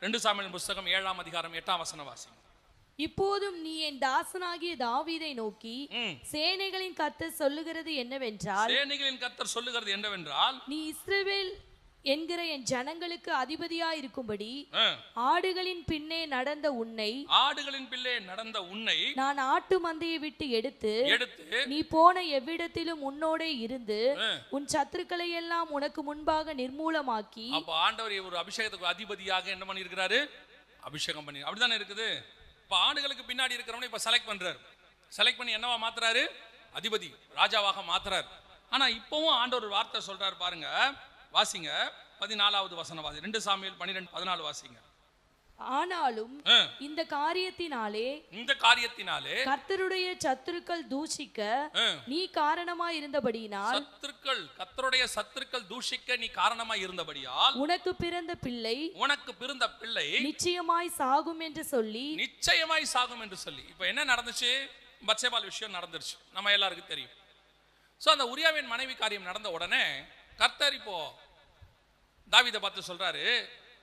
2 Samuel புத்தகம் 7ஆம் அதிகாரம் 8ஆம் வசனம் வாசிங்க. இப்போதும் நீ என் தாசனாகிய தாவீதை நோக்கி சேனைகளின் கர்த்தர் சொல்லுகிறது என்னவென்றால் நீ இஸ்ரவேல் என்கிற என் ஜனங்களுக்கு அதிபதியாய் இருக்கும்படி ஆடுகளின் பின்னே நடந்த உன்னை நான் ஆட்டு மந்தையை விட்டு எடுத்து நீ போன எவ்விடத்திலும் உன்னோடே இருந்து உன் சத்துருக்களை எல்லாம் உனக்கு முன்பாக நிர்மூலமாக்கி. அப்ப ஆண்டவர் ஒரு அபிஷேகத்துக்கு அதிபதியாக என்ன பண்ணி இருக்கிறாரு? அபிஷேகம் பண்ணி. அப்படிதானே இருக்குது. இப்ப ஆடுகளுக்கு பின்னாடி இருக்கிறவனை இப்ப செலக்ட் பண்ணி என்னவா மாத்துறாரு? அதிபதி, ராஜாவாக மாத்துறாரு. ஆனா இப்பவும் ஆண்டவர் ஒரு வார்த்தை சொல்றாரு பாருங்க, வாசிங்க 14வது வசனம் வாசி. 2 சாமுவேல் 12:14 வாசிங்க. ஆனாலும் இந்த காரியத்தினாலே கர்த்தருடைய சத்துருக்கள் தூஷிக்க நீ காரணமாய் இருந்தபடியினால் கர்த்தருடைய சத்துருக்கள் தூஷிக்க நீ காரணமாய் இருந்தபடியால் உனக்கு பிறந்த பிள்ளை நிச்சயமாய் சாகும் என்று சொல்லி இப்ப என்ன நடந்துச்சு? பத்சேபால் விஷயம் நடந்துருச்சு, நம்ம எல்லாருக்கும் தெரியும். சோ அந்த உரியாவின் மனைவி காரியம் நடந்த உடனே கர்த்தர் இப்போ தாவீதை பார்த்து சொல்றாரு,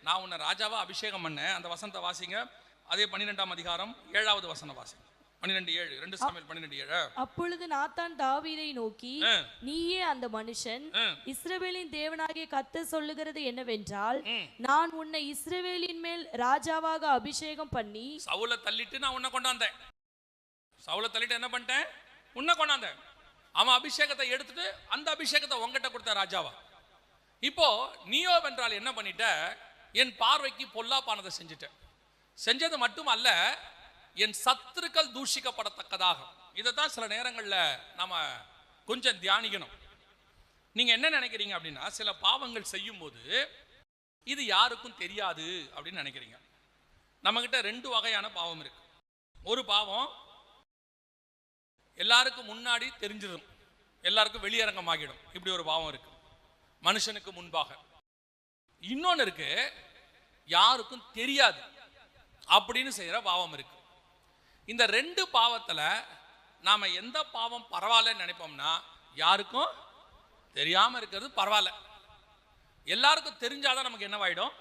நான் உன்னை ராஜாவா அபிஷேகம் பண்ணேன். அந்த வசனத்தை வாசிங்க. அதே 12ஆம் அதிகாரம் 7வது வசனம் வாசிங்க. 12:7. 2 சாமுவேல் 12:7. அப்பொழுது நாத்தான் தாவீதை நோக்கி, நீயே அந்த மனுஷன், இஸ்ரவேலின் தேவனாகிய கர்த்தர் சொல்லுகிறது என்னவென்றால் நான் உன்னை இஸ்ரவேலின் மேல் ராஜாவாக அபிஷேகம் பண்ணி சவுலை தள்ளிட்டு நான் உன்னை கொண்டாந்தேன். என்ன பண்ணிட்டேன்? உன்னை கொண்டாந்தேன். அவன் அபிஷேகத்தை எடுத்துட்டு அந்த அபிஷேகத்தை உங்ககிட்ட கொடுத்த ராஜாவா. இப்போ நீயோ வென்றால் என்ன பண்ணிட்ட? என் பார்வைக்கு பொல்லாப்பானதை செஞ்சது மட்டும் அல்ல, என் சத்துருக்கள் தூஷிக்கப்படத்தக்கதாக. இதைத்தான் சில நேரங்களில் நாம கொஞ்சம் தியானிக்கணும். நீங்க என்ன நினைக்கிறீங்க அப்படின்னா, சில பாவங்கள் செய்யும் போது இது யாருக்கும் தெரியாது அப்படின்னு நினைக்கிறீங்க. நம்ம கிட்ட 2 வகையான பாவம் இருக்கு. ஒரு பாவம் எல்லாருக்கும் முன்னாடி தெரிஞ்சிடும், எல்லாருக்கும் வெளியரங்கமாகிடும். இப்படி ஒரு பாவம் இருக்கு, மனுஷனுக்கு முன்பாக. இன்னொன்னு இருக்கு, யாருக்கும் தெரியாது அப்படின்னு செய்யற பாவம் இருக்கு. இந்த 2 பாவத்துல நாம எந்த பாவம் பரவாயில்லன்னு நினைப்போம்னா, யாருக்கும் தெரியாம இருக்கிறது பரவாயில்ல. எல்லாருக்கும் தெரிஞ்சாதான் நமக்கு என்னவாயிடும்?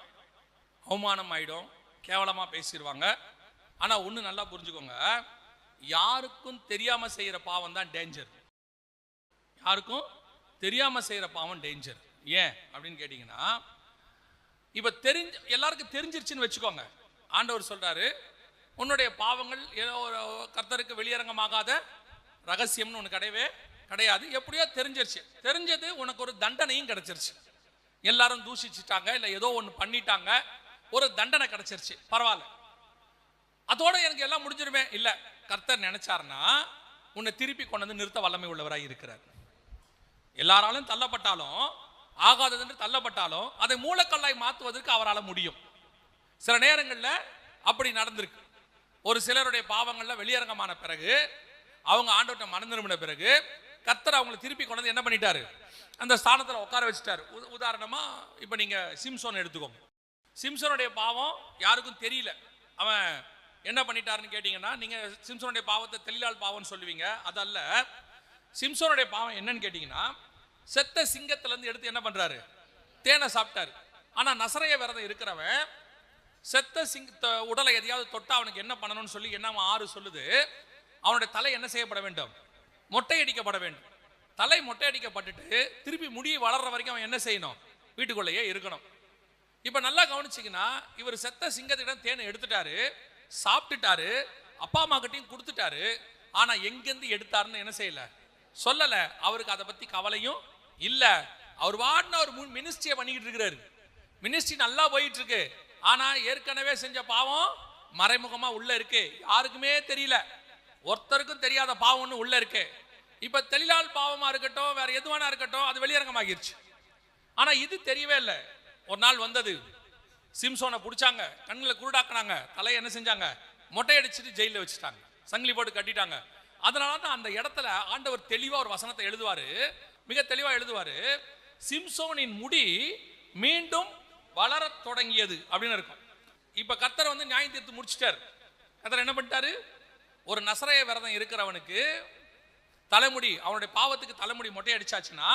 அவமானம் ஆயிடும், கேவலமா பேசிடுவாங்க. ஆனா ஒண்ணு நல்லா புரிஞ்சுக்கோங்க, யாருக்கும் தெரியாம செய்யற பாவம் தான் டேஞ்சர். யாருக்கும் தெரியாம செய்யற பாவம் டேஞ்சர். ஏன் அப்படின்னு கேட்டீங்கன்னா, இப்ப எல்லாருக்கும் தெரிஞ்சிருச்சுன்னு வச்சுக்கோங்க. ஆண்டவர் சொல்றாரு, உன்னுடைய பாவங்கள் ஏதோ ஒரு கர்த்தருக்கு வெளியரங்கமாகாத ரகசியம்னு உனக்கு கிடையாது. எப்படியோ தெரிஞ்சது உனக்கு ஒரு தண்டனையும் கிடைச்சிருச்சு. எல்லாரும் தூஷிச்சுட்டாங்க, இல்ல ஏதோ ஒண்ணு பண்ணிட்டாங்க, ஒரு தண்டனை கிடைச்சிருச்சு, பரவாயில்ல, அதோட எனக்கு எல்லாம் முடிஞ்சிருமே. இல்ல, கர்த்தர் நினைச்சாருன்னா உன்னை திருப்பி கொண்டு வந்து நிறுத்த வல்லமை உள்ளவராய் இருக்கிறார். எல்லாராலும் தள்ளப்பட்டாலும், ஆகாதது என்று தள்ளப்பட்டாலும் அதை மூலக்கல்லாய் மாற்றுவதற்கு அவரால் முடியும். சில நேரங்களில் அப்படி நடந்திருக்கு. ஒரு சிலருடைய பாவங்கள்ல வெளியரங்கமான பிறகு, அவங்க ஆண்டவர்கிட்ட மனம் திரும்பின பிறகு, கர்த்தர் அவங்களை திருப்பி கொண்டு வந்து என்ன பண்ணிட்டாரு? அந்த ஸ்தானத்தில் உட்கார வச்சுட்டாரு. உதாரணமா இப்ப நீங்க சிம்சோன் எடுத்துக்கோங்க. சிம்சோனுடைய பாவம் யாருக்கும் தெரியல. அவன் என்ன பண்ணிட்டாருன்னு கேட்டீங்கன்னா, நீங்க சிம்சோனுடைய பாவத்தை தெளிலால் பாவம்னு சொல்லுவீங்க. அதல்ல, சிம்சோனுடைய பாவம் என்னன்னு கேட்டீங்கன்னா, செத்த சிங்கத்துல இருந்து எடுத்து என்ன பண்றாரு? தேனை சாப்பிட்டாரு. ஆனா நசரேய விரதம் இருக்கிறவன் செத்த உடலை எதையாவது தொட்டா அவனுக்கு என்ன பண்ணணும்னு சொல்லி என்ன 6 சொல்லுது, அவனுடைய தலை என்ன செய்யப்பட வேண்டும்? மொட்டையடிக்கப்பட வேண்டும். தலை மொட்டையடிக்கப்பட்டுட்டு திருப்பி முடி வளர்ற வரைக்கும் அவன் என்ன செய்யணும்? வீட்டுக்குள்ளேயே இருக்கணும். இப்ப நல்லா கவனிச்சிங்கன்னா, இவர் செத்த சிங்கத்திடம் தேனை எடுத்துட்டாரு, சாப்பிட்டுட்டாரு, அப்பா அம்மா கிட்டையும் கொடுத்துட்டாரு. ஆனா எங்கிருந்து எடுத்தாருன்னு என்ன செய்யல, சொல்லல. அவருக்கு அதை பத்தி கவலையும் இல்ல. அவர் வாடின ஒரு மினிஸ்ட்ரியை பண்ணிக்கிட்டு இருக்கிறாரு. மினிஸ்ட்ரி நல்லா போயிட்டு இருக்கு. ஆனா ஏற்கனவே செஞ்ச பாவம் மறைமுகமா உள்ள இருக்கு, யாருக்குமே தெரியல. ஒருத்தருக்கும் தெரியாத பாவம்னு உள்ள இருக்கு. இப்ப தெளிலால் பாவமா இருக்கட்டும், வேற எதுவானா இருக்கட்டும், அது வெளியரங்கமாகிருச்சு. ஆனா இது தெரியவே இல்லை. ஒரு நாள் வந்தது, சிம்சோனை பிடிச்சாங்க, கண்ணுல குருடாக்குனாங்க, தலையை என்ன செஞ்சாங்க? மொட்டையடிச்சுட்டு ஜெயில வச்சுட்டாங்க, சங்கிலி போட்டு கட்டிட்டாங்க. அதனாலதான் அந்த இடத்துல ஆண்டவர் தெளிவா ஒரு வசனத்தை எழுதுவாரு, மிக தெளிவா எழுதுவாரு. சிம்சோனின் முடி மீண்டும் வளர தொடங்கியது அப்படின்னு இருக்கும். இப்ப கர்த்தர் வந்து நியாயம் தீர்த்து முடிச்சிட்டார். கர்த்தர் என்ன பண்ணிட்டாரு? ஒரு நசரேய விரதம் இருக்கிறவனுக்கு தலைமுடி, அவனுடைய பாவத்துக்கு தலைமுடி மொட்டை அடிச்சாச்சுன்னா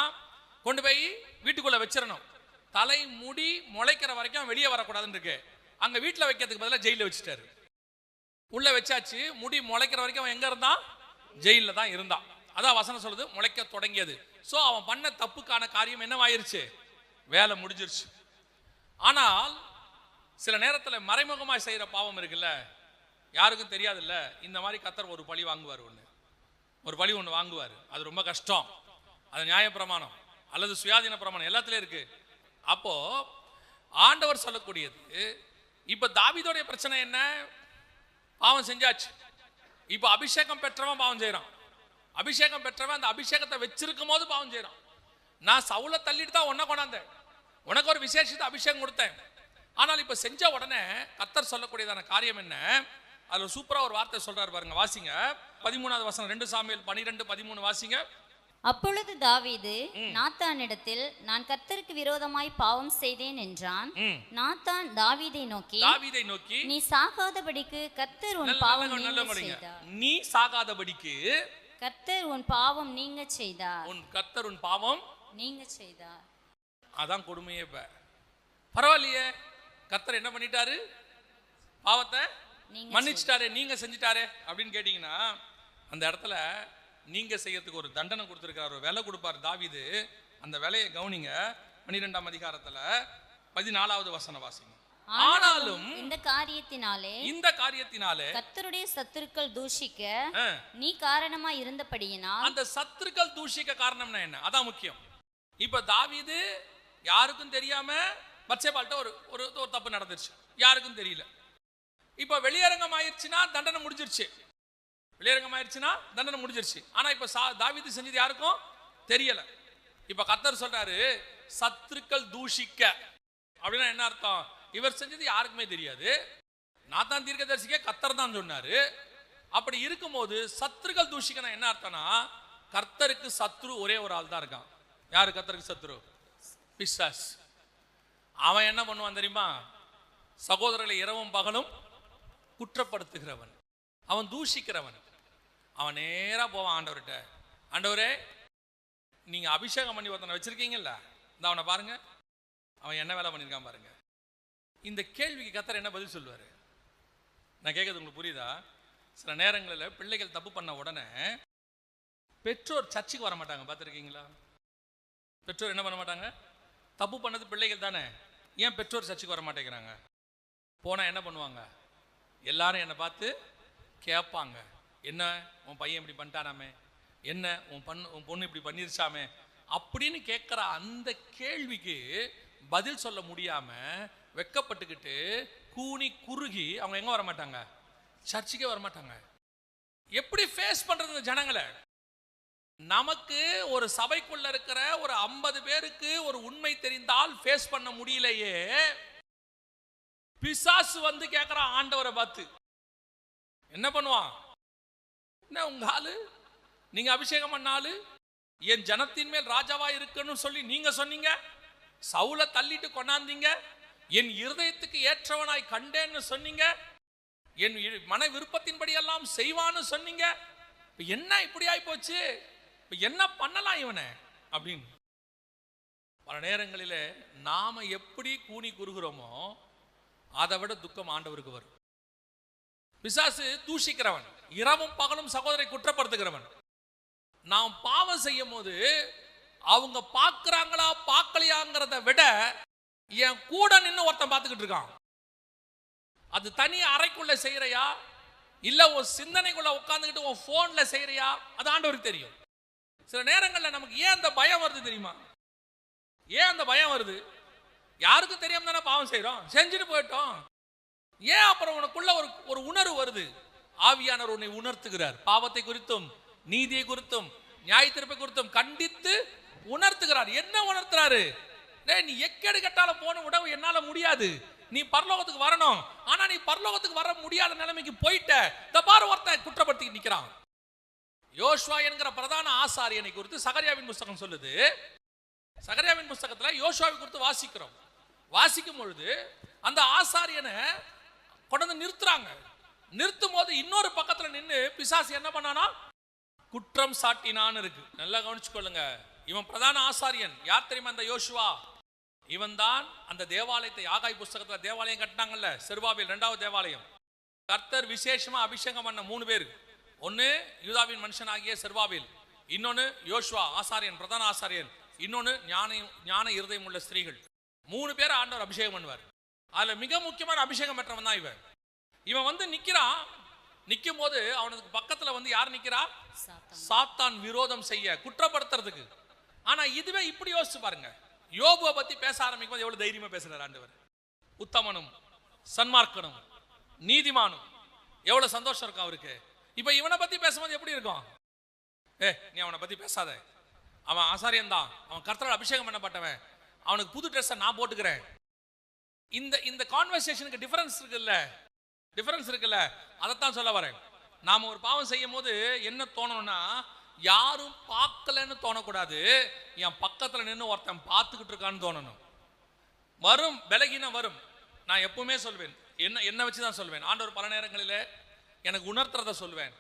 கொண்டு போய் வீட்டுக்குள்ள வச்சிடணும். தலைமுடி முளைக்கிற வரைக்கும் வெளியே வரக்கூடாதுன்னு இருக்கு. அங்க வீட்டுல வைக்கிறதுக்கு பதிலா ஜெயில வச்சுட்டாரு. உள்ள வச்சாச்சு. முடி முளைக்கிற வரைக்கும் அவன் எங்க இருந்தான்? ஜெயில தான் இருந்தான். அதான் வசனம் சொல்லுது, முளைக்க தொடங்கியது. சோ அவன் பண்ண தப்புக்கான காரியம் என்னவாயிருச்சு? வேலை முடிஞ்சிருச்சு. ஆனால் சில நேரத்துல மறைமுகமாய் செய்யற பாவம் இருக்குல்ல, யாருக்கும் தெரியாது இல்ல. இந்த மாதிரி கர்த்தர் ஒரு பழி வாங்குவார், ஒரு பழி ஒன்று வாங்குவார். அது ரொம்ப கஷ்டம். அது நியாயப்பிரமாணம் அல்லது சுயாதீன பிரமாணம் எல்லாத்துலயும் இருக்கு. அப்போ ஆண்டவர் சொல்லக்கூடியது, இப்ப தாவீதோடைய பிரச்சனை என்ன? பாவம் செஞ்சாச்சு. இப்ப அபிஷேகம் பெற்றவன் பாவம் செய்யறான். அபிஷேகம் பெற்றவன் அந்த அபிஷேகத்தை வச்சிருக்கும் போது பாவம் செய்யறான். நான் சவுல தள்ளிட்டு தான் உன்னை கொண்டாந்தேன், உனக்கு ஒரு விசேஷத்தை அபிஷேகம் கொடுத்தேன். ஆனால் இப்ப செஞ்ச உடனே கர்த்தர் சொல்லக்கூடியதான காரியம் என்ன? அதுல சூப்பரா ஒரு வார்த்தை சொல்றாரு பாருங்க, வாசிங்க 13வது வசனம், 2 சாமுவேல் 12:13 வாசிங்க. அப்பொழுது தாவீது நாத்தானிடத்தில், நான் கர்த்தருக்கு விரோதமாய் பாவம் செய்தேன் என்றான். நாத்தான் தாவீதை நோக்கி, நீ சாகாதபடிக்கு கர்த்தர் உன் பாவம் நீங்க செய்தார். நீ சாகாதபடிக்கு கர்த்தர் உன் பாவம் நீங்க செய்தார். கர்த்தர் உன் பாவம் நீங்க செய்தார். அதான் கொடுமையே. இப்ப பரவாயில்லையே, கர்த்தர் என்ன பண்ணிட்டாரு? பாவத்தை மன்னிச்சிட்டாரே, நீங்க செஞ்சிட்டாரே அப்படின்னு கேட்டீங்கன்னா, அந்த இடத்துல நீங்க செய்யறதுக்கு ஒரு தண்டனை கொடுத்திருக்காரு, ஒரு வேலை கொடுப்பார் தாவீது. அந்த வேலையை கவனிங்க. 12ஆம் அதிகாரத்துல 14வது வசனம் வாசிங்க. ஆனாலும் இந்த காரியத்தினாலே கர்த்தருடைய சத்துருக்கள் தூஷிக்க நீ காரணமா இருந்தபடியினால். அந்த சத்துருக்கள் தூஷிக்க காரணம்னா என்ன? அதான் முக்கியம். இப்ப தாவீது யாருக்கும் தெரியாம பத்சேபாள்கிட்ட ஒரு தப்பு நடந்துருச்சு, யாருக்கும் தெரியல. இப்ப வெளியரங்கம் ஆயிடுச்சுன்னா தண்டனை முடிஞ்சிருச்சு. ஆனா இப்ப தாவீது செஞ்சது யாருக்கும் தெரியல. இப்ப கர்த்தர் சொல்றாரு, சத்துருக்கள் தூஷிக்க அப்படின்னா என்ன அர்த்தம்? இவர் செஞ்சது யாருக்குமே தெரியாது. நாத்தான் தீர்க்கதரிசிக்கே கர்த்தர் தான் சொன்னாரு. அப்படி இருக்கும்போது சத்துருக்கள் தூஷிக்கனா என்ன அர்த்தம்னா, கர்த்தருக்கு சத்ரு ஒரே ஒரு ஆள் தான் இருக்கான். யாரு கர்த்தருக்கு சத்ரு? பிசாசு. அவன் என்ன பண்ணுவான் தெரியுமா? சகோதரர்களை இரவும் பகலும் குற்றப்படுத்துகிறவன், அவன் தூஷிக்கிறவன். அவன் நேரா போவான் ஆண்டவர்கிட்ட, ஆண்டவரே நீங்க அபிஷேகம் பண்ணி ஒருத்தனை வச்சிருக்கீங்கல்ல, இந்த அவனை பாருங்க, அவன் என்ன வேலை பண்ணியிருக்கான் பாருங்க. இந்த கேள்விக்கு கர்த்தர் என்ன பதில் சொல்லுவாரு? நான் கேட்கறது உங்களுக்கு புரியுதா? சில நேரங்களில் பிள்ளைகள் தப்பு பண்ண உடனே பெற்றோர் சர்ச்சுக்கு வர மாட்டாங்க, பார்த்துருக்கீங்களா? பெற்றோர் என்ன பண்ண மாட்டாங்க? தப்பு பண்ணது பிள்ளைகள் தானே, ஏன் பெற்றோர் சர்ச்சுக்கு வர மாட்டேங்கிறாங்க? போனால் என்ன பண்ணுவாங்க? எல்லாரும் என்னை பார்த்து கேட்பாங்க, என்ன உன் பையன் இப்படி பண்ணிட்டானாமே, என்ன உன் பொண்ணு இப்படி பண்ணிருச்சாமே அப்படின்னு கேட்குற அந்த கேள்விக்கு பதில் சொல்ல முடியாம வெக்கப்பட்டுக்கிட்டு கூனி குறுகி அவங்க எங்க வர மாட்டாங்க? சர்ச்சுக்கே வர மாட்டாங்க. எப்படி ஃபேஸ் பண்றது இந்த ஜனங்களை? நமக்கு ஒரு சபைக்குள்ள இருக்கிற ஒரு 50 பேருக்கு ஒரு உண்மை தெரிந்தால் ஃபேஸ் பண்ண முடியலையே, பிசாசு வந்து கேட்கிறான் ஆண்டவரை பார்த்து. என்ன பண்ணுவான்? என்ன உங்க ஆளு, நீங்க அபிஷேகம் பண்ணாலு, என் ஜனத்தின் மேல் ராஜாவா இருக்குன்னு சொல்லி நீங்க சொன்னீங்க, சவுல தள்ளிட்டு கொண்டாந்தீங்க, என் இருதயத்துக்கு ஏற்றவனாய் கண்டேன்னு சொன்னீங்க, என் மன விருப்பத்தின்படி எல்லாம் செய்வான்னு சொன்னீங்க, இப்ப என்ன இப்படி ஆயி போச்சு, இப்ப என்ன பண்ணலாம் இவனை அப்படின்னு. பல நேரங்களிலே நாம எப்படி கூனி குறுகிறோமோ அதை விட துக்கம் ஆண்டவருக்கு வரும். பிசாசு தூஷிக்கிறவன், இரவும் பகலும் சகோதரை குற்றப்படுத்துகிறவன். நாம் பாவம் செய்யும் போது அவங்க பார்க்கறாங்களா பார்க்கலையாங்கிறத விட என் கூட நின்று ஒருத்தன் பார்த்துக்கிட்டு இருக்கான். அது தனி அறைக்குள்ள செய்யறியா இல்ல உன் சிந்தனைக்குள்ள உட்கார்ந்துக்கிட்டு உன் போன்ல செய்யறியா, அது ஆண்டவருக்கு தெரியும். சில நேரங்கள்ல நமக்கு ஏன் அந்த பயம் வருது தெரியுமா? ஏன் அந்த பயம் வருது? யாருக்கும் தெரியாம தானே பாவம் செய்யறோம், செஞ்சுட்டு போயிட்டோம். ஏன் அப்புறம் உனக்குள்ள ஒரு உணர்வு வருது? ஆவியானவர் உன்னை உணர்த்துகிறார். பாவத்தை குறித்தும் நீதியை குறித்தும் நியாய தீர்ப்பை குறித்தும் கண்டித்து உணர்த்துகிறார். என்ன உணர்த்துறாரு? நீ எக்கேடு கட்டால போன உடவு என்னால முடியாது, நீ பரலோகத்துக்கு வரணும், ஆனா நீ பரலோகத்துக்கு வர முடியாத நிலைமைக்கு போயிட்ட. இந்த பாரு ஒருத்தன் குற்றப்படுத்தி நிக்கிறான். யோசுவா என்கிற பிரதான ஆசாரியனை குறித்து சகரியாவின் புஸ்தகம் சொல்லுது. சகரியாவின் புஸ்தகத்துல யோசுவாவை குறித்து வாசிக்கிறோம். வாசிக்கும் பொழுது அந்த ஆசாரியனை கொண்டு நிறுத்துறாங்க. நிறுத்தும் போது இன்னொரு பக்கத்துல நின்று பிசாசு என்ன பண்ணானா? குற்றம் சாட்டினான்னு இருக்கு. நல்லா கவனிச்சுக்கொள்ளுங்க. இவன் பிரதான ஆசாரியன். யார் தெரியுமா? இந்த யோசுவா. இவன் தான் அந்த தேவாலயத்தை, ஆகாய் புஸ்தகத்துல தேவாலயம் கட்டினாங்கல்ல, செருபாபேல் 2வது தேவாலயம். கர்த்தர் விசேஷமா அபிஷேகம் பண்ண 3 பேர். ஒன்னு யூதாவின் மனுஷனாகிய செருபாபேல், இன்னொன்னு யோசுவா ஆசாரியன், பிரதான ஆசாரியன், இன்னொன்னு ஞான இருதயம் உள்ள ஸ்திரீகள். 3 பேர் ஆண்டவர் அபிஷேகம் பண்ணுவார். அதுல மிக முக்கியமான அபிஷேகம் பெற்றவன் தான் இவன். இவன் வந்து நிக்கிறான். நிக்கும் போது அவனுக்கு பக்கத்துல வந்து யார் நிக்கிறா? சாத்தான் விரோதம் செய்ய, குற்றப்படுத்துறதுக்கு. ஆனா இதுவே இப்படி யோசிச்சு பாருங்க, யோபுவை பத்தி பேச ஆரம்பிக்கும் போது எவ்வளவு தைரியமா பேசுறாரு ஆண்டவர். உத்தமனும் சன்மார்க்கனும் நீதிமானும், எவ்வளவு சந்தோஷம் இருக்கும் அவருக்கு. இப்ப இவனை பத்தி பேசும்போது எப்படி இருக்கும்? நீ அவனை பத்தி பேசாத, அவன் ஆசாரியன் தான், அவன் கர்த்தரால் அபிஷேகம் பண்ணப்பட்டவன், அவனுக்கு புது ட்ரெஸ்ஸை நான் போட்டுக்கிறேன். இந்த கான்வர்சேஷனுக்கு டிஃபரன்ஸ் இருக்குல்ல, அதைத்தான் சொல்ல வரேன். நாம ஒரு பாவம் செய்யும் போது என்ன தோணணும்னா, யாரும் பார்க்கலன்னு தோணக்கூடாது, என் பக்கத்துல நின்று ஒருத்தன் பார்த்துக்கிட்டு இருக்கான்னு தோணணும். வரும் பலகீனம் வரும். நான் எப்பவுமே சொல்வேன், என்ன வச்சுதான் சொல்வேன். ஆண்டவர் பல நேரங்களில் எனக்கு உணர்த்துறத சொல்வேன்.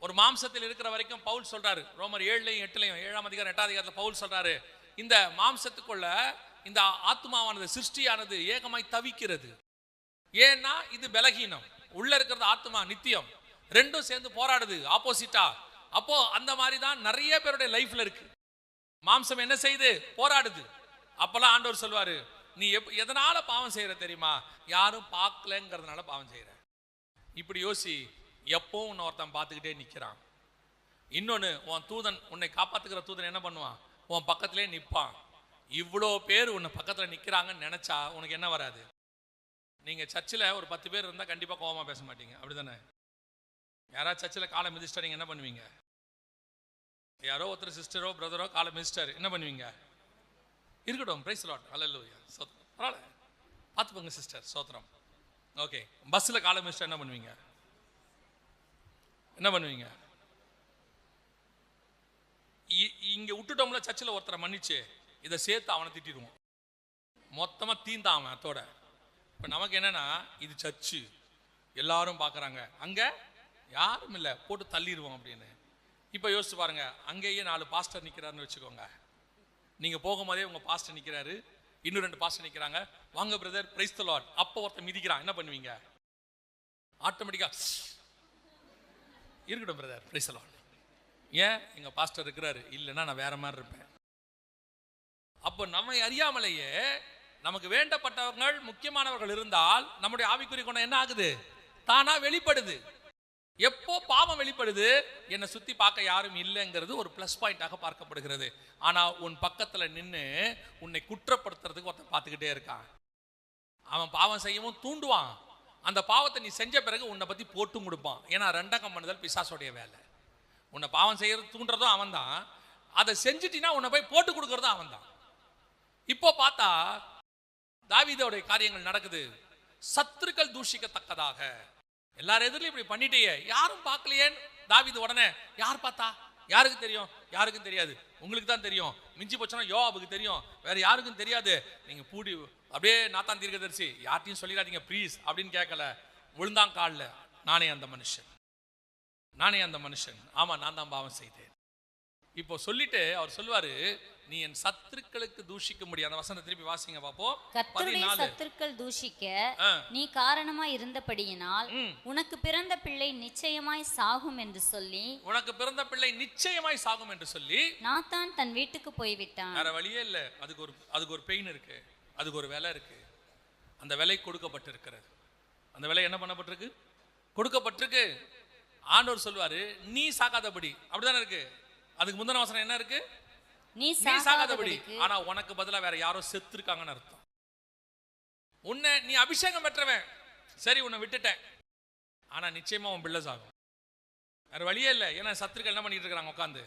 ஒரு மாம்சத்தில் இருக்கிற வரைக்கும் பவுல் சொல்றாரு, ரோமர் 7லையும் 8லையும் 7ஆம் அதிகாரம் 8ஆம் அதிகாரத்தில் பவுல் சொல்றாரு, இந்த மாம்சத்துக்குள்ள இந்த ஆத்மாவானது, சிருஷ்டியானது ஏகமாய் தவிக்கிறது. ஏன்னா இது பலகீனம். உள்ள இருக்கிறது ஆத்மா நித்தியம், ரெண்டும் சேர்ந்து போராடுது ஆப்போசிட்டா. அப்போ அந்த மாதிரி தான் நிறைய பேருடைய லைஃப்ல இருக்கு. மாம்சம் என்ன செய்யுது? போராடுது. அப்பெல்லாம் ஆண்டவர் சொல்வாரு, நீ எதனால பாவம் செய்யற தெரியுமா? யாரும் பார்க்கலங்கிறதுனால பாவம் செய்யற. இப்படி யோசி. எப்பவும் உன்னை ஒருத்தன் பார்த்துக்கிட்டே நிற்கிறான். இன்னொன்று, உன் தூதன், உன்னை காப்பாத்துக்கிற தூதன் என்ன பண்ணுவான்? உன் பக்கத்திலே நிற்பான். இவ்வளோ பேர் உன்னை பக்கத்தில் நிற்கிறாங்கன்னு நினைச்சா உனக்கு என்ன வராது? நீங்கள் சர்ச்சில் ஒரு 10 பேர் இருந்தால் கண்டிப்பாக கோபமாக பேச மாட்டீங்க, அப்படி தானே? யாராவது சர்ச்சில் காலை மிதிச்சிட்டா நீங்கள் என்ன பண்ணுவீங்க? யாரோ ஒருத்தர் சிஸ்டரோ பிரதரோ காலை மிதிச்சிட்டாரு, என்ன பண்ணுவீங்க? இருக்கட்டும், பிரைஸ் லார்ட், அல்லேலூயா, சோத்திரம், பரவாயில்ல, பார்த்துப்போங்க சிஸ்டர், சோத்திரம். ஓகே, பஸ்ஸில் காலை மிதிச்சிட்டா என்ன பண்ணுவீங்க? என்ன பண்ணுவீங்க? இங்கே விட்டுட்டோம்ல, சர்ச்சில் ஒருத்தரை மன்னிச்சு இதை சேர்த்து அவனை திட்டிடுவோம், மொத்தமாக தீந்தான் அவன் அதோட. இப்போ நமக்கு என்னன்னா, இது சர்ச்சு, எல்லாரும் பார்க்குறாங்க, அங்கே யாரும் இல்லை, போட்டு தள்ளிடுவோம் அப்படின்னு. இப்போ யோசிச்சு பாருங்க, அங்கேயே 4 பாஸ்டர் நிற்கிறாருன்னு வச்சுக்கோங்க. நீங்கள் போகும்போதே உங்கள் பாஸ்டர் நிற்கிறாரு, இன்னும் 2 பாஸ்டர் நிற்கிறாங்க, வாங்க பிரதர், பிரைஸ் தி லார்ட். அப்போ ஒருத்தர் மிதிக்கிறான், என்ன பண்ணுவீங்க? ஆட்டோமேட்டிக்காக இருக்கட்டும் பிரதர், பிரைஸ் தி லார்ட். ஏன்? எங்கள் பாஸ்டர் இருக்கிறாரு, இல்லைன்னா நான் வேற மாதிரி இருப்பேன். அப்போ நம்மை அறியாமலேயே நமக்கு வேண்டப்பட்டவர்கள், முக்கியமானவர்கள் இருந்தால் நம்முடைய ஆவிக்குரிய குணம் என்ன ஆகுது? தானா வெளிப்படுது. எப்போ பாவம் வெளிப்படுது? என்னை சுத்தி பார்க்க யாரும் இல்லைங்கிறது ஒரு பிளஸ் பாயிண்டாக பார்க்கப்படுகிறது. ஆனா உன் பக்கத்துல நின்று உன்னை குற்றப்படுத்துறதுக்கு ஒருத்தன் பார்த்துக்கிட்டே இருக்கான். அவன் பாவம் செய்யவும் தூண்டுவான். அந்த பாவத்தை நீ செஞ்ச பிறகு உன்னை பத்தி போட்டும் கொடுப்பான். ஏன்னா ரெண்டகம் பண்ணுதல் பிசாசுடைய வேலை. உன்னை பாவம் செய்யறது தூண்டுறதும் அவன் தான், அதை செஞ்சுட்டினா உன்னை போய் போட்டு கொடுக்கறதும் அவன் தான். இப்போ பார்த்தா தாவீதோடைய காரியங்கள் நடக்குது. சத்துருக்கள் தூஷிக்கத்தக்கதாக எல்லாரும் எதிரிலும் இப்படி பண்ணிட்டே, யாரும் பார்க்கலையேன்னு தாவீது உடனே, யார் பார்த்தா? யாருக்கு தெரியும்? யாருக்கும் தெரியாது, உங்களுக்கு தான் தெரியும். மிஞ்சி போச்சுன்னா யோவாபுக்கு தெரியும், வேற யாருக்கும் தெரியாது. நீங்க பூடி அப்படியே நாத்தான் தீர்க்கதரிசி, யார்ட்டையும் சொல்லிடாதீங்க ப்ளீஸ் அப்படின்னு கேட்கல, விழுந்தான் காலில், நானே அந்த மனுஷன், ஆமா நான் தான் பாவம் செய்தேன். இப்போ சொல்லிட்டு அவர் சொல்லுவாரு, நீ என் சத்துருக்களுக்கு தூஷிக்க முடியாது. அந்த வசனத்தை திருப்பி வாசிங்க பாப்போம். கர்த்தருடைய சத்துருக்கள் தூஷிக்க நீ காரணமா இருந்தபடியினால் உனக்கு பிறந்த பிள்ளை நிச்சயமாய் சாகும் என்று சொல்லி நாத்தான் தன் வீட்டுக்கு போய்விட்டான். வேற வழியே இல்ல, அதுக்கு ஒரு பெயின் இருக்கு, அதுக்கு ஒரு விலை இருக்கு. அந்த விலை கொடுக்கப்பட்டிருக்கிறது. அந்த விலை என்ன பண்ணப்பட்டிருக்கு? கொடுக்கப்பட்டிருக்கு. ஆண்டவர் சொல்வாரு, நீ சாகாதபடி. அப்படிதானே இருக்கு. அதுக்கு முந்தின வசனம் என்ன இருக்கு? நீ சாகாதபடி. ஆனா உனக்கு பதிலா வேற யாரோ செத்து இருக்காங்கன்னு அர்த்தம். உன்னை நீ அபிஷேகம் பெற்றவன், சரி உன்னை விட்டுட்டேன், ஆனா நிச்சயமா உன் பிள்ளை சாகும். வேற வழியே இல்லை. ஏன்னா சத்துருக்கள் என்ன பண்ணிட்டு இருக்காங்க உட்காந்து.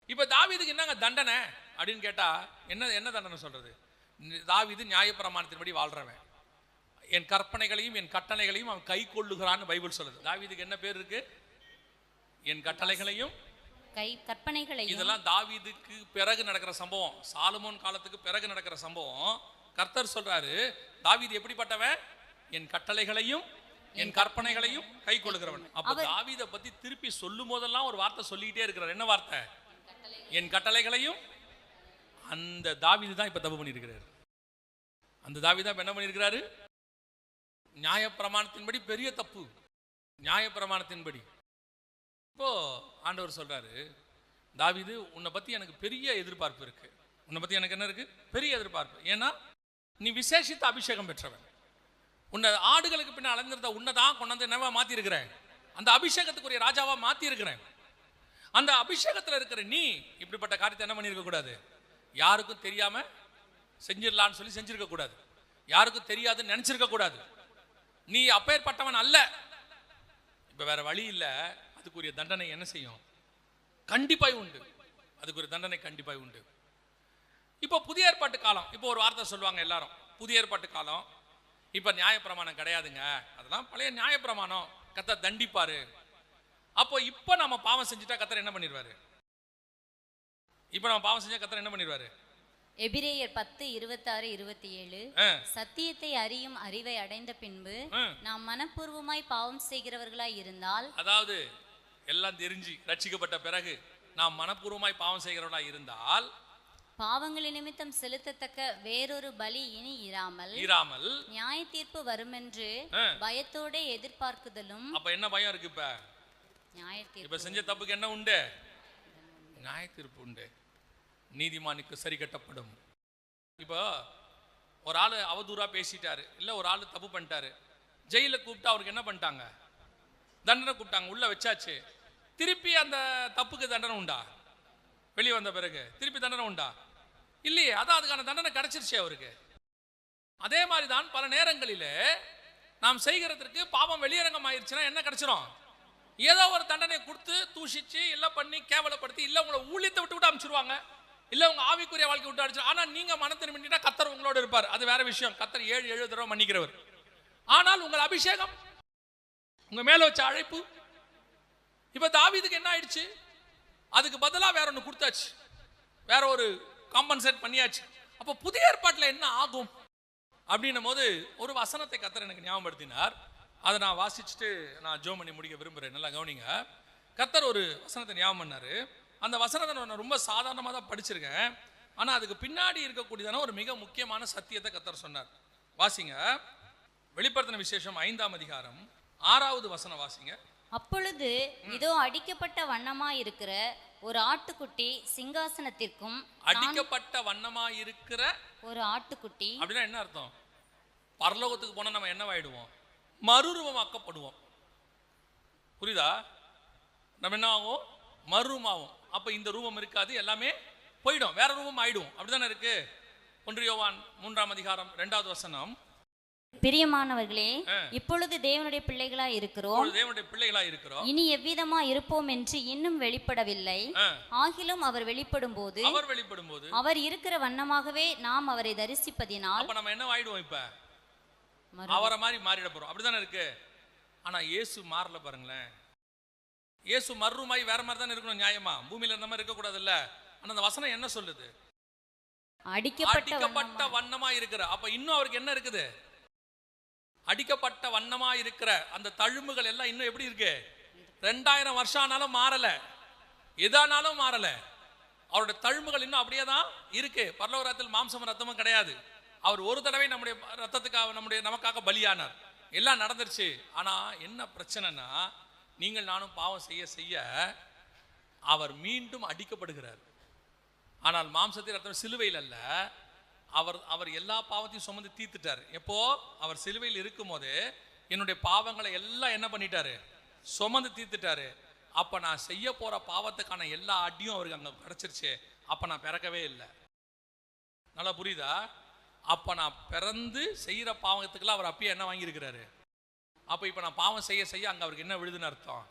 இப்ப தாவீதுக்கு என்னங்க தண்டனை அப்படின்னு கேட்டா, என்ன தண்டனை சொல்றது? தாவீது நியாயப்பிரமாணத்தின்படி வாழ்றவன், என் கற்பனைகளையும் என் கட்டளைகளையும் அவன் கை கொள்ளுகிறான்னு பைபிள் சொல்லுது. தாவீதுக்கு என்ன பேர் இருக்கு? என் கட்டளைகளையும் கற்பனைகளையும். இதெல்லாம் தாவீதுக்கு பிறகு நடக்கிற சம்பவம், சாலமோன் காலத்துக்கு பிறகு நடக்கிற சம்பவம். கர்த்தர் சொல்றாரு, தாவீது எப்படிப்பட்டவன்? என் கட்டளைகளையும் என் கற்பனைகளையும் கை கொள்ளுகிறவன். அப்ப தாவீதை பத்தி திருப்பி சொல்லும் போதெல்லாம் ஒரு வார்த்தை சொல்லிக்கிட்டே இருக்கிறார். என்ன வார்த்தை? என் கட்டளைகளையும். அந்த தாவீது தான் இப்ப தப்பு பண்ணிட்டு இருக்கிறார். அந்த தாவீது என்ன பண்ணியிருக்கிறாரு? நியாயப்பிரமாணத்தின்படி பெரிய தப்பு, நியாயப்பிரமாணத்தின்படி. இப்போ ஆண்டவர் சொல்றாரு, தாவீது உன்னை பத்தி எனக்கு பெரிய எதிர்பார்ப்பு இருக்கு. உன்னை பத்தி எனக்கு என்ன இருக்கு? பெரிய எதிர்பார்ப்பு. ஏன்னா நீ விசேஷித்த அபிஷேகம் பெற்றவன். உன்னை ஆடுகளுக்கு பின்ன அலைஞ்சிருந்த உன்னைதான் கொண்டாந்து என்னவா மாத்தி இருக்கிறேன்? அந்த அபிஷேகத்துக்குரிய ராஜாவா மாத்தி இருக்கிறேன். அந்த அபிஷேகத்தில் இருக்கிற நீ இப்படிப்பட்ட காரியத்தை என்ன பண்ணியிருக்க கூடாது? யாருக்கும் தெரியாம செஞ்சிடலான்னு சொல்லி செஞ்சிருக்க கூடாது. யாருக்கும் தெரியாதுன்னு நினைச்சிருக்க கூடாது. நீ அப்பேற்பட்டவன் அல்ல. இப்ப வேற வழி இல்லை. அதுக்குரிய தண்டனை என்ன செய்யும்? கண்டிப்பாய் உண்டு. அதுக்குரிய தண்டனை கண்டிப்பாய் உண்டு. இப்போ புதிய ஏற்பாட்டு காலம். இப்போ ஒரு வார்த்தை சொல்லுவாங்க எல்லாரும், புதிய ஏற்பாட்டு காலம், இப்ப நியாயப்பிரமாணம் கிடையாதுங்க, அதெல்லாம் பழைய நியாயப்பிரமாணம், கர்த்தர் தண்டிப்பாரு. அப்போ இப்ப நம்ம பாவம் செஞ்சுட்டா கர்த்தர் என்ன பண்ணிடுவாரு? இப்ப நம்ம பாவம் செஞ்சா கர்த்தர் என்ன பண்ணிடுவாரு? எபிரேயர் 10:26-27 சத்தியத்தை அறியும் அறிவை அடைந்த பின்பு நாம் மனப்பூர்வமாய் பாவம் செய்கிறவர்களாய் இருந்தால், அதாவது எல்லாம் தெரிஞ்சு ரட்சிக்கப்பட்ட பிறகு நாம் மனப்பூர்வமாய் பாவம் செய்கிறவர்களாய் இருந்தால், பாவங்களின் நிமித்தம் செலுத்தத்தக்க வேறொரு பலி இனி இராமல் நியாய தீர்ப்பு வருமென்று பயத்தோட எதிர்பார்க்குதலும். அப்ப என்ன பயம் இருக்கு? இப்ப நியாய தீர்ப்பு. இப்ப செஞ்ச தப்புக்கு என்ன உண்டு? நியாய தீர்ப்பு உண்டு. நீதிமானுக்கு சரி கட்டப்படும். இப்போ ஒரு ஆளு அவதூறா பேசிட்டாரு, இல்ல ஒரு ஆளு தப்பு பண்ணிட்டாரு, ஜெயில கூப்பிட்டு அவருக்கு என்ன பண்ணிட்டாங்க? தண்டனை கூப்பிட்டாங்க, உள்ள வச்சாச்சு. திருப்பி அந்த தப்புக்கு தண்டனை உண்டா? வெளியே வந்த பிறகு திருப்பி தண்டனை உண்டா? இல்லையே. அதான் அதுக்கான தண்டனை கிடைச்சிருச்சு அவருக்கு. அதே மாதிரி தான் பல நேரங்களிலே நாம் செய்கிறதுக்கு பாவம் வெளியரங்கம் ஆயிடுச்சுன்னா என்ன கிடைச்சிரும்? ஏதோ ஒரு தண்டனை கொடுத்து தூஷிச்சு இல்ல பண்ணி கேவலப்படுத்தி, இல்ல உங்களை ஊழியத்தை விட்டு அனுப்பிச்சிருவாங்க, இல்ல உங்க ஆவிக்குரிய வாழ்க்கை விட்டு அடிச்சு. ஆனா நீங்க மனத்திரும்பிட்டா கர்த்தர் உங்களோட இருப்பார். அது வேற விஷயம். கர்த்தர் 7 தடவை மன்னிக்கிறவர். ஆனால் உங்கள் அபிஷேகம், உங்க மேல வச்ச அழைப்பு, இப்ப தாவீதுக்கு என்ன ஆயிடுச்சு? அதுக்கு பதிலா வேற ஒன்று கொடுத்தாச்சு, வேற ஒரு காம்பன்சேட் பண்ணியாச்சு. அப்போ புதிய ஏற்பாட்டில் என்ன ஆகும் அப்படின்னும் போது ஒரு வசனத்தை கர்த்தர் எனக்கு ஞாபகப்படுத்தினார். அதை நான் வாசிச்சுட்டு நான் ஜெபம் பண்ணி முடிக்க விரும்புகிறேன். நல்லா கவனிங்க. கர்த்தர் ஒரு வசனத்தை ஞாபகம் பண்ணாரு. அந்த வசனத்தை நான் ரொம்ப சாதாரணமாக தான் படிச்சிருக்கேன். ஆனால் அதுக்கு பின்னாடி இருக்கக்கூடியதான ஒரு மிக முக்கியமான சத்தியத்தை கர்த்தர் சொன்னார். வாசிங்க. வெளிப்படுத்தின விசேஷம் 5ஆம் அதிகாரம் 6வது வசனம் வாசிங்க. அப்பொழுது இதோ அடிக்கப்பட்ட வண்ணமா இருக்கிற ஒரு ஆட்டுக்குட்டி சிங்காசனத்திற்கும். அடிக்கப்பட்ட வண்ணமா இருக்கிற ஒரு ஆட்டுக்குட்டி அப்படின்னா என்ன அர்த்தம்? பரலோகத்துக்கு போனா நம்ம என்னவாயிடுவோம்? மறுரூபமாக்கப்படுவோம். புரியுதா? நம்ம என்ன ஆகும்? மறுரூபமாகும். அப்ப இந்த ரூபம் இருக்காது, எல்லாமே போயிடும், வேற ரூபம் ஆயிடும். அப்படிதானே இருக்கு. 1 யோவான் 3ஆம் அதிகாரம் 2வது வசனம். பிரியமானவர்களே, இப்பொழுது தேவனுடைய பிள்ளைகளா இருக்கிறோம், இனி எவ்விதமா இருப்போம் என்று இன்னும் வெளிப்படவில்லை. ஆகிலும் அவர் வெளிப்படும் போது அவர் இருக்கிற வண்ணமாகவே நாம் அவரை தரிசிப்பதினால் நம்ம என்ன ஆயிடுவோம்? இப்ப அவரை மாதிரி மாறிட போறோம். அப்படிதானே இருக்கு. ஆனா இயேசு மாறல பாருங்களேன். இயேசு மறுரூமாய் வேற மாதிரி தான் இருக்கணும். நியாயமா பூமியில இருந்த மாதிரி இருக்க கூடாது இல்ல. ஆனா அந்த வசனம் என்ன சொல்லுது? அடிக்கப்பட்ட வண்ணமா இருக்கிற. அப்ப இன்னும் அவருக்கு என்ன இருக்குது? அடிக்கப்பட்ட வண்ணமா இருக்கிற அந்த தழும்புகள் எல்லாம் இன்னும் எப்படி இருக்கு? 2000 வருஷம் ஆனாலும் மாறல, எதானாலும் மாறல. அவருடைய தழும்புகள் இன்னும் அப்படியே தான் இருக்கு. பரலோகத்தில் மாம்சமும் ரத்தமும் கிடையாது. அவர் ஒரு தடவை நம்முடைய ரத்தத்துக்காக நமக்காக பலியானார். எல்லாம் நடந்துருச்சு. ஆனா என்ன பிரச்சனைனா, நீங்கள் நானும் பாவம் செய்ய செய்ய அவர் மீண்டும் அடிக்கப்படுகிறார். ஆனால் மாம்சத்தில் ரத்தம் சிலுவையில் அல்ல. அவர் எல்லா பாவத்தையும் சுமந்து தீர்த்துட்டார். எப்போ? அவர் சிலுவையில் இருக்கும் போது என்னுடைய பாவங்களை எல்லாம் என்ன பண்ணிட்டாரு? சுமந்து தீர்த்துட்டாரு. அப்ப நான் செய்ய போற பாவத்துக்கான எல்லா அடியும் அவருக்கு அங்க கிடைச்சிருச்சு. அப்ப நான் பிறக்கவே இல்லை. நல்லா புரியுதா? அப்ப நான் பிறந்து செய்யற பாவத்துக்கெல்லாம் அவர் அப்பயே என்ன வாங்கியிருக்கிறாரு. அப்ப இப்ப நான் பாவம் செய்ய செய்ய அங்க அவருக்கு என்ன விழுதுன்னு அர்த்தம்?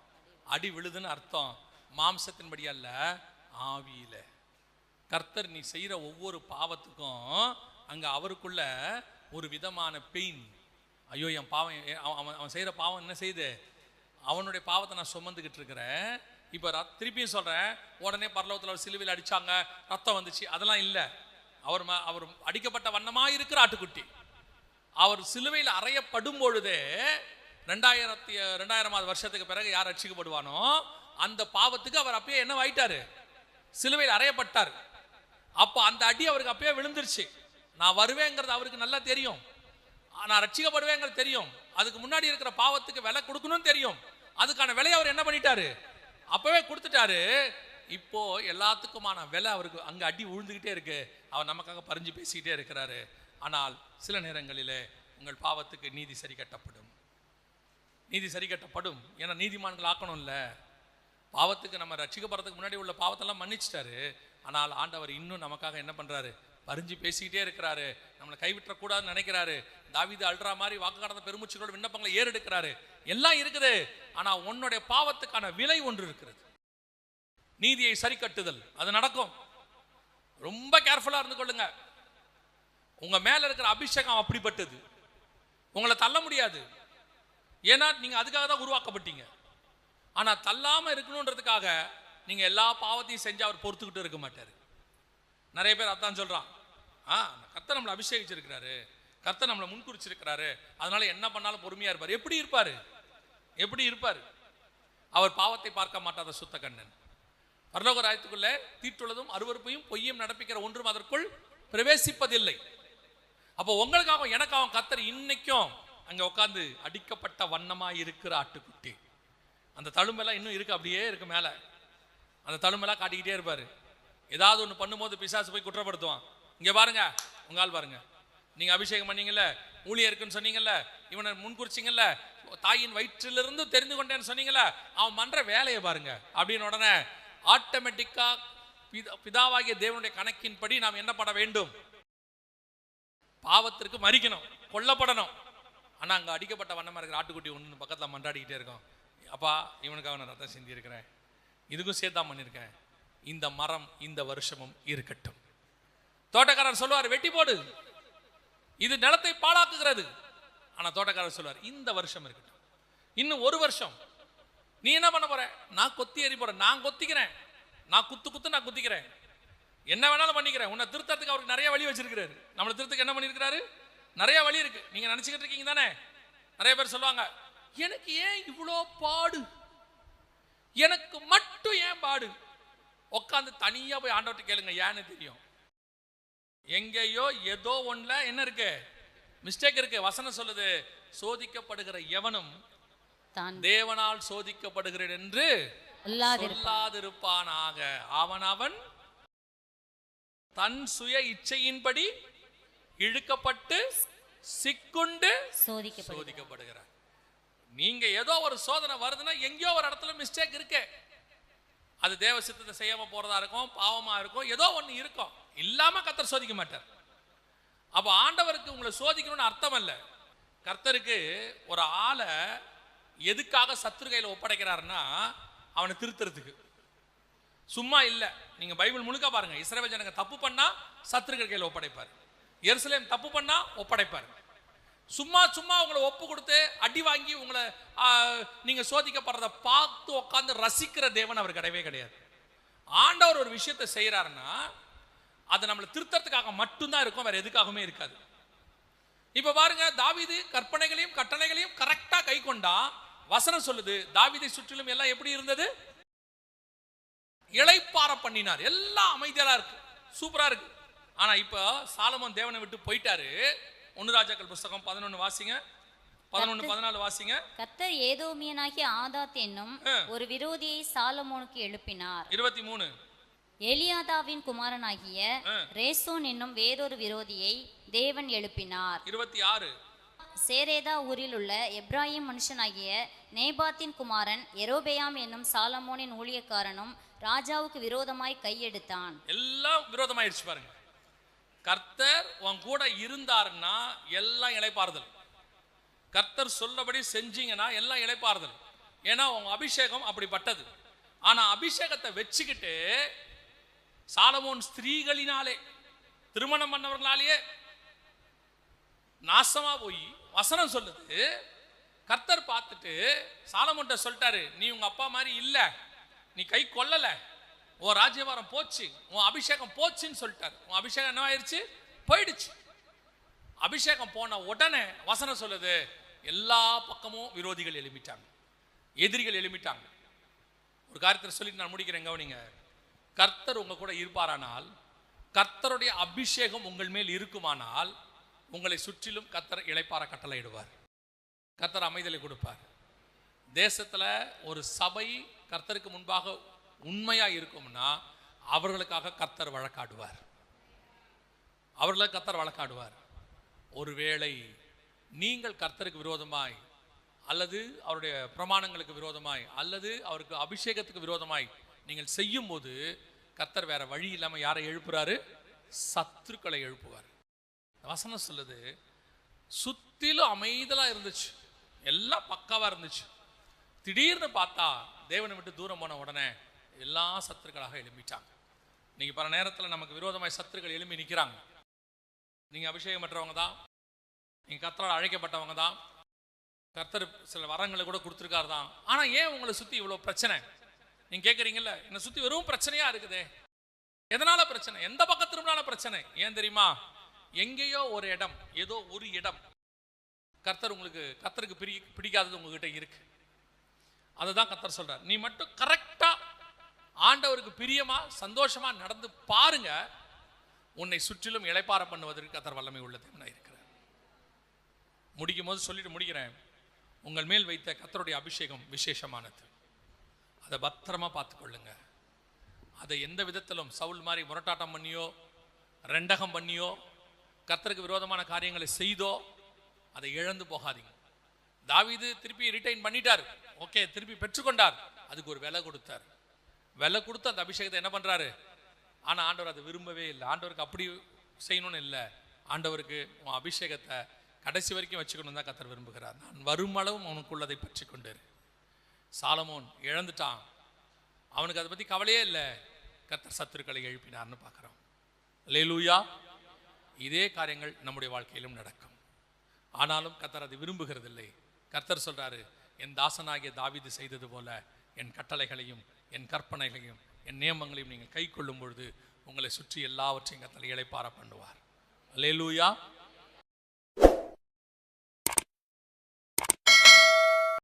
அடி விழுதுன்னு அர்த்தம். மாம்சத்தின்படி அல்ல, ஆவியில. கர்த்தர் நீ செய்யற ஒவ்வொரு பாவத்துக்கும் அங்க அவருக்குள்ள ஒரு விதமான பெயின். ஐயோ என் பாவம், அவன் செய்யற பாவம் என்ன செய்யுது? அவனுடைய பாவத்தை நான் சுமந்துக்கிட்டு இருக்கிறேன். இப்ப திருப்பியும் சொல்றேன், உடனே பரலோகத்தில் சிலுவையில் அடிச்சாங்க, ரத்தம் வந்துச்சு, அதெல்லாம் இல்லை. அவர் அடிக்கப்பட்ட வண்ணமா இருக்கிற ஆட்டுக்குட்டி. அவர் சிலுவையில் அறையப்படும் பொழுதே 2000வது வருஷத்துக்கு பிறகு யார் ரட்சிக்கப்படுவானோ அந்த பாவத்துக்கு அவர் அப்பயே என்ன ஆயிட்டாரு? சிலுவையில் அறையப்பட்டார். அப்ப அந்த அடி அவருக்கு அப்பயே விழுந்துருச்சு. நான் வருவேங்கிறது அவருக்கு நல்லா தெரியும். நான் ரட்சிக்கப்படுவேங்கிறது தெரியும். அதுக்கு முன்னாடி இருக்கிற பாவத்துக்கு விலை கொடுக்கணும்னு தெரியும். அதுக்கான விலையை அவர் என்ன பண்ணிட்டாரு? அப்பவே கொடுத்துட்டாரு. இப்போ எல்லாத்துக்குமான விலை அவருக்கு அங்க அடி விழுந்துகிட்டே இருக்கு. அவர் நமக்காக பரிஞ்சு பேசிக்கிட்டே இருக்கிறாரு. ஆனால் சில நேரங்களிலே உங்கள் பாவத்துக்கு நீதி சரி கட்டப்படும். நீதி சரி கட்டப்படும். ஏன்னா நீதிமான்கள் ஆக்கணும்ல. பாவத்துக்கு நம்ம ரட்சிக்கப்படுறதுக்கு முன்னாடி உள்ள பாவத்தெல்லாம் மன்னிச்சிட்டாரு. ஆனால் ஆண்டவர் இன்னும் நமக்காக என்ன பண்றாரு? பரிஞ்சு பேசிக்கிட்டே இருக்கிறாரு. நம்மளை கைவிட்டக்கூடாதுன்னு நினைக்கிறாரு. தாவீது அல்றா மாதிரி வாக்கு கடந்த பெருமூச்சுகளோட விண்ணப்பங்களை ஏறெடுக்கிறாரு. எல்லாம் இருக்குது. ஆனா உன்னுடைய பாவத்துக்கான விலை ஒன்று இருக்கிறது. நீதியை சரி கட்டுதல், அது நடக்கும். ரொம்ப கேர்ஃபுல்லா இருந்து கொள்ளுங்க. உங்க மேல இருக்கிற அபிஷேகம் அப்படிப்பட்டது, உங்களை தள்ள முடியாது. ஏன்னா நீங்க அதுக்காக தான் உருவாக்கப்பட்டீங்க. ஆனா தள்ளாம இருக்கணும்ன்றதுக்காக நீங்க எல்லா பாவத்தையும் செஞ்சு அவர் பொறுத்துக்கிட்டு இருக்க மாட்டாரு. நிறைய பேர் அதான் சொல்றான், கர்த்தர் நம்மளை அபிஷேகிச்சிருக்கிறாரு, கர்த்தர் நம்மளை முன்குறிச்சிருக்கிறாரு, அதனால என்ன பண்ணாலும் பொறுமையா இருப்பார். எப்படி இருப்பாரு? எப்படி இருப்பாரு? அவர் பாவத்தை பார்க்க மாட்டாத சுத்த கண்ணன். பரலோக ராஜ்யத்துக்குள்ள தீட்டுள்ளதும் அருவருப்பையும் பொய்யும் நடப்பிக்கிற ஒன்றும் அதற்குள் பிரவேசிப்பதில்லை. அப்போ உங்களுக்காக எனக்காக கர்த்தர் இன்னைக்கும் அங்க உட்கார்ந்து அடிக்கப்பட்ட வண்ணமா இருக்கிற ஆட்டுக்குட்டி. அந்த தழும்பெல்லாம் இன்னும் இருக்கு, அப்படியே இருக்கு மேல. அந்த தழும்பெல்லாம் காட்டிக்கிட்டே இருப்பாரு. ஏதாவது ஒன்று பண்ணும்போது பிசாசு போய் குற்றப்படுத்துவான். இங்க பாருங்க, உங்கால் பாருங்க, நீங்க அபிஷேகம் பண்ணீங்கல்ல, ஊழியர் இருக்குன்னு சொன்னீங்கல்ல, இவனை முன்குறிச்சிங்கல்ல, தாயின் வயிற்றிலிருந்து தெரிந்து கொண்டேன்னு சொன்னீங்கல்ல, அவன் பண்ற வேலையை பாருங்க அப்படின்னு உடனே ஆட்டோமேட்டிக்கா பிதாவாகிய தேவனுடைய கணக்கின்படி நாம் என்ன பண்ண வேண்டும்? பாவத்திற்கு மறிக்கணும், கொல்லப்படணும். ஆனா அங்க அடிக்கப்பட்ட வண்ணமா இருக்கிற ஆட்டுக்குட்டி ஒன்று பக்கத்துல மன்றாடிக்கிட்டே இருக்கும். அப்பா, இவனுக்காக நான் ரத்தம் சிந்தி இருக்கிறேன், இதுக்கும் சேர்த்தான் பண்ணியிருக்கேன், இந்த மரம் இந்த வருஷமும் இருக்கட்டும். தோட்டக்காரர் சொல்லுவார், வெட்டி போடு, இது நிலத்தை பாழாக்குகிறது. ஆனா தோட்டக்காரர் சொல்லுவார், இந்த வருஷம் இருக்கட்டும், இன்னும் ஒரு வருஷம் நீ என்ன பண்ண போற? நான் கொத்தி எறி போறேன், நான் கொத்திக்கிறேன், நான் குத்து நான் குத்திக்கிறேன், என்ன வேணாலும் பண்ணிக்கிறேன். உன்னை திருத்தத்துக்கு அவருக்கு நிறைய வழி வச்சிருக்கிறாரு. நம்மளை திருத்துக்கு என்ன பண்ணிருக்கிறாரு? நிறைய வழி இருக்கு. நீங்க நினைச்சுக்கிட்டு இருக்கீங்க தானே? நிறைய பேர் சொல்லுவாங்க, எனக்கு ஏன் இவ்வளோ பாடு, எனக்கு மட்டும் ஏன் பாடு? உட்காந்து தனியா போய் ஆண்டவர்கிட்ட கேளுங்க, ஏன்னு தெரியும். எங்கேயோ ஏதோ ஒண்ணுல என்ன இருக்கு? மிஸ்டேக் இருக்கு. வசனம் சொல்லுது, சோதிக்கப்படுகிற எவனும் தேவனால் சோதிக்கப்படுகிறேன் என்று சொல்லாதிருப்பானாக. அவன் தன் சுய இச்சையின்படி இழுக்கப்பட்டு சிக்குண்டு சோதிக்கப்படுகிறார். நீங்க ஏதோ ஒரு சோதனை வருதுன்னா எங்கேயோ ஒரு இடத்துல மிஸ்டேக் இருக்கு. அது தேவ சித்தத்தை செய்யாம போறதா இருக்கும், பாவமா இருக்கும், ஏதோ ஒண்ணு இருக்கும். இல்லாம கர்த்தர் சோதிக்க மாட்டார். அப்ப ஆண்டவருக்கு உங்களை சோதிக்கணும்னு அர்த்தம் அல்ல. கர்த்தருக்கு ஒரு ஆளை எதுக்காக சத்துரு கையில ஒப்படைக்கிறாருன்னா அவனை திருத்துறதுக்கு. சும்மா இல்ல. நீங்க பைபிள் முழுக்க பாருங்க, இஸ்ரவேல் ஜனங்க தப்பு பண்ணா சத்துருக்கள் கையில ஒப்படைப்பார், எருசலேம் தப்பு பண்ணா ஒப்படைப்பார். சும்மா சும்மா உங்களை ஒப்பு கொடுத்து அடி வாங்கி உங்களை நீங்க சோதிக்கப்படுறத பார்த்து உட்காந்து ரசிக்கிற தேவன் அவர் கிடையவே கிடையாது. ஆண்டவர் ஒரு விஷயத்தை செய்யறாருன்னா அது நம்மளை திருத்தறதுக்காக மட்டும்தான் இருக்கும், வேற எதுக்காகவுமே இருக்காது. இப்ப பாருங்க, தாவீது கற்பனைகளையும் கட்டளைகளையும் கரெக்டா கை கொண்டா. வசனம் சொல்லுது, தாவீதை சுற்றிலும் எல்லாம் எப்படி இருந்தது? இளைப்பாற பண்ணினார். எல்லாம் அமைதியா இருக்கு, சூப்பரா இருக்கு. ஆனா இப்ப சாலமோன் தேவனை விட்டு போயிட்டாரு. 1 ராஜாக்கள் புஸ்தகம் 11 வாசிங்க, 11-14 வாசிங்க. கர்த்தர் ஏதோமியனாகிய ஆதாத் என்னும் ஒரு விரோதியை சாலமோனுக்கு எழுப்பினார். 23. எலியாதாவின் குமாரனாகிய ரேசோன் என்னும் வேறொரு விரோதியை தேவன் எழுப்பினார். 26. சேரேதா ஊரில் உள்ள எப்ராஹிம் மனுஷனாகிய நேபாத்தின் குமாரன் எரோபெயாம் என்னும் சாலமோனின் ஊழியக்காரனும் ராஜாவுக்கு விரோதமாய் கையெடுத்தான். எல்லாம் விரோதமாயிடுச்சு பாருங்க. கர்த்தர் உன் கூட இருந்தாருன்னா எல்லாம் இளைப்பாறுதல். கர்த்தர் சொல்லபடி செஞ்சீங்கன்னா எல்லாம் இளைப்பாறுதல். ஏன்னா உங்க அபிஷேகம் அப்படிப்பட்டது. ஆனா அபிஷேகத்தை வச்சுக்கிட்டு சாலமோன் ஸ்திரீகளினாலே, திருமணம் பண்ணவர்களாலேயே நாசமா போய் வசனம் சொல்லுது. கர்த்தர் பார்த்துட்டு சாலமோன்ட்ட சொல்லிட்டாரு, நீ உங்க அப்பா மாதிரி இல்ல, நீ கை கொள்ளல, உன் ராஜ்யபாரம் போச்சு, உன் அபிஷேகம் போச்சுன்னு சொல்லிட்டாரு. உன் அபிஷேகம் என்ன ஆயிடுச்சு? போயிடுச்சு. அபிஷேகம் போன உடனே வசனம் சொல்லுது, எல்லா பக்கமும் விரோதிகள் எழும்பிட்டாங்க, எதிரிகள் எழும்பிட்டாங்க. ஒரு காரியத்தை சொல்லிட்டு நான் முடிக்கிறேன், கவனிங்க. கர்த்தர் உங்க கூட இருப்பாரானால் கர்த்தருடைய அபிஷேகம் உங்கள் மேல் இருக்குமானால் உங்களை சுற்றிலும் கர்த்தர் இளைப்பாற கட்டளையிடுவார், கர்த்தர் அமைதலை கொடுப்பார். தேசத்துல ஒரு சபை கர்த்தருக்கு முன்பாக உண்மையா இருக்கும்னா அவர்களுக்காக கர்த்தர் வழக்காடுவார், அவர்களை கர்த்தர் வழக்காடுவார். ஒருவேளை நீங்கள் கர்த்தருக்கு விரோதமாய் அல்லது அவருடைய பிரமாணங்களுக்கு விரோதமாய் அல்லது அவருக்கு அபிஷேகத்துக்கு விரோதமாய் நீங்கள் செய்யும் போது கர்த்தர் வேற வழி இல்லாம யாரை எழுப்புறாரு? சத்துருக்களை எழுப்புவார். வசனம் சொல்லுது, சுத்திலும் அமைதலா இருந்துச்சு, எல்லாம் பக்காவா இருந்துச்சு. திடீர்னு பார்த்தா தேவனை விட்டு தூரம் போன உடனே எல்லா சத்துருக்களாக எழும்பிட்டாங்க. இன்னைக்கு பல நேரத்தில் நமக்கு விரோதமாய் சத்துருக்கள் எழும்பி நிற்கிறாங்க. நீங்க அபிஷேகம் பெற்றவங்க தான், நீங்க கர்த்தரால் அழைக்கப்பட்டவங்க தான், கர்த்தர் சில வரங்களை கூட கொடுத்துருக்காரு தான். ஆனா ஏன் உங்களை சுத்தி இவ்வளவு பிரச்சனை? நீங்க கேட்குறீங்கல்ல, என்னை சுத்தி வெறும் பிரச்சனையா இருக்குதே, எதனால பிரச்சனை? எந்த பக்கத்தினால பிரச்சனை? ஏன் தெரியுமா? எங்கேயோ ஒரு இடம், ஏதோ ஒரு இடம் கர்த்தருக்கு பிடிக்காதது உங்ககிட்ட இருக்கு. அதுதான் கர்த்தர் சொல்றார், நீ மட்டும் கரெக்டா ஆண்டவருக்கு பிரியமா சந்தோஷமா நடந்து பாருங்க, உன்னை சுற்றிலும் இளைப்பாற பண்ணுவதற்கு கர்த்தர் வல்லமை உள்ள தேவனாய் இருக்கிறார். முடிக்கும் போது சொல்லிட்டு முடிக்கிறேன், உங்கள் மேல் வைத்த கர்த்தருடைய அபிஷேகம் விசேஷமானது. அதை பத்திரமா பார்த்துக்கொள்ளுங்க. அதை எந்த விதத்திலும் சவுல் மாதிரி முரட்டாட்டம் பண்ணியோ ரெண்டகம் பண்ணியோ கர்த்தருக்கு விரோதமான காரியங்களை செய்தோ அதை இழந்து போகாதீங்க. தாவீது திருப்பி ரிட்டைன் பண்ணிட்டார், ஓகே, திருப்பி பெற்றுக்கொண்டார். அதுக்கு ஒரு விலை கொடுத்தார். விலை கொடுத்து அந்த அபிஷேகத்தை என்ன பண்றாரு? ஆனா ஆண்டவர் அதை விரும்பவே இல்லை. ஆண்டவருக்கு அப்படி செய்யணும்னு இல்லை, ஆண்டவருக்கு உன் அபிஷேகத்தை கடைசி வரைக்கும் வச்சுக்கணும் தான் கர்த்தர் விரும்புகிறார். நான் வருமளவும் அவனுக்குள்ளதை பற்றி கொண்டாரு. சாலமோன் இழந்துட்டான், அவனுக்கு அதை பத்தி கவலையே இல்லை, கர்த்தர் சத்துருக்களை எழுப்பினார்னு பார்க்கிறோம். அல்லேலூயா. இதே காரியங்கள் நம்முடைய வாழ்க்கையிலும் நடக்கும். ஆனாலும் கர்த்தர் அதை விரும்புகிறதில்லை. கர்த்தர் சொல்றாரு, என் தாசனாகிய தாவீது செய்தது போல என் கட்டளைகளையும் என் கற்பனைகளையும் என் நியமங்களையும் நீங்கள் கை கொள்ளும் பொழுது உங்களை சுற்றி எல்லாவற்றையும் கர்த்தர் இளைப்பாற பண்ணுவார். அல்லேலூயா.